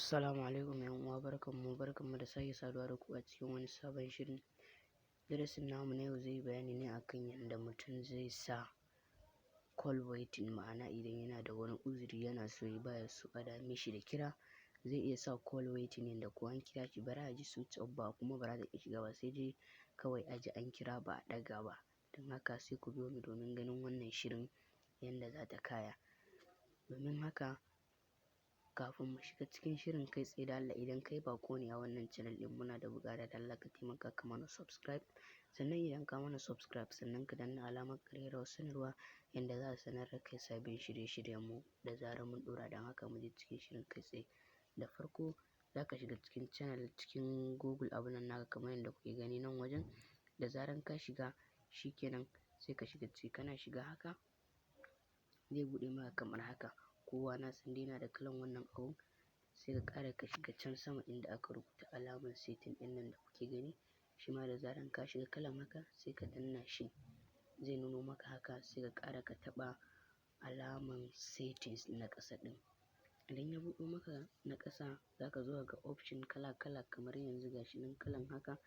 Assalamu alaikum yan uwa, barkanmu da sake saduwa da ku a cikin wani sabon shirin. Darasin namu na yau zai bayani ne akan yadda mutum zai sa call waiting, ma'ana idan yana da wani uzuri yana so baya so a dame shi da kira, zai iya sa call waiting yanda ko an kira shi bara a ji switch off ba kuma bara ta shiga ba, sai dai kawai a ji an kira ba a ɗaga ba. Don haka sai ku biyo mu domin ganin wannan shirin yanda za ta kaya. Domin haka kafin mu shiga cikin shirin kai tsaye, da Allah idan kai bako ne a wannan channel din, muna da buƙatar da Allah ka taimaka ka mana subscribe, sannan idan ka mana subscribe sannan ka danna alamar ƙararrawar sanarwa yanda za a sanar da kai sabbin shirye-shiryen mu da zarar mun ɗora. Don haka mu je cikin shirin kai tsaye. Da farko za ka shiga cikin channel cikin Google abun nan naka kamar yadda kuke gani nan wajen. Da zaran ka shiga shikenan sai ka shiga ciki, kana shiga haka zai buɗe maka kamar haka. Kowa na san dai yana da kalan wannan abun. Sai ka ƙara ka shiga can sama inda aka rubuta alamar setting ɗin nan da kuke gani, shi ma da zaran ka shiga kalan haka sai ka danna shi, zai nuno maka haka. Sai ka ƙara ka taɓa alamar settings na ƙasa ɗin. Idan ya buɗo maka na ƙasa za ka zo ga option kala-kala kamar yanzu gashi nan kalan haka.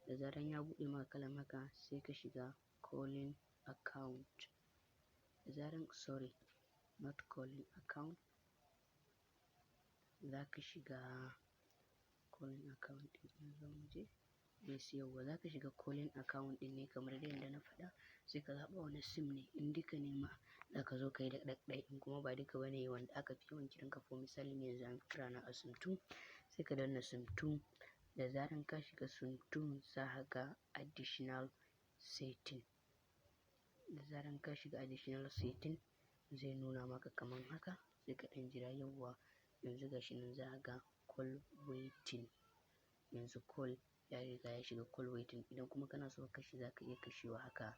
Da zaran ya buɗe maka kalan haka sai ka shiga calling account. Da zaran not calling account, za ka shiga calling account ɗin za ka shiga calling account ɗin ne kamar dai yadda na faɗa. Sai ka zaɓa wani sim ne, in duka ne ma za ka zo ka yi da ɗaɗɗaya, in kuma ba duka bane wanda aka fi yawan kiran ka. For misali ne yanzu an fi kira na a sim 2, sai ka danna sim 2. Da zaran ka shiga sim 2 za ka ga additional setting. Da zaran ka shiga additional setting zai nuna maka kaman haka, sai ka ɗan jira yawwa. Yanzu gashi nan za ka ga call waiting. Yanzu call ya riga ya shiga call waiting. Idan kuma kana so ka kashe za ka iya kashewa haka.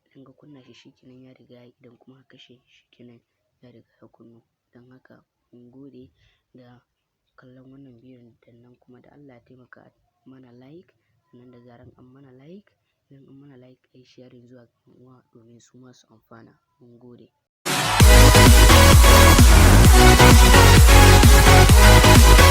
Idan ka kunna shi shikenan ya riga ya yi, idan kuma ka kashe shikenan ya riga ya kunnu. Don haka mun gode da kallon wannan bidiyon, sannan kuma da Allah ya taimaka mana like, sannan da zaran an mana like, idan an mana like ai sharing zuwa ga yan uwa domin su ma su amfana. Mun gode.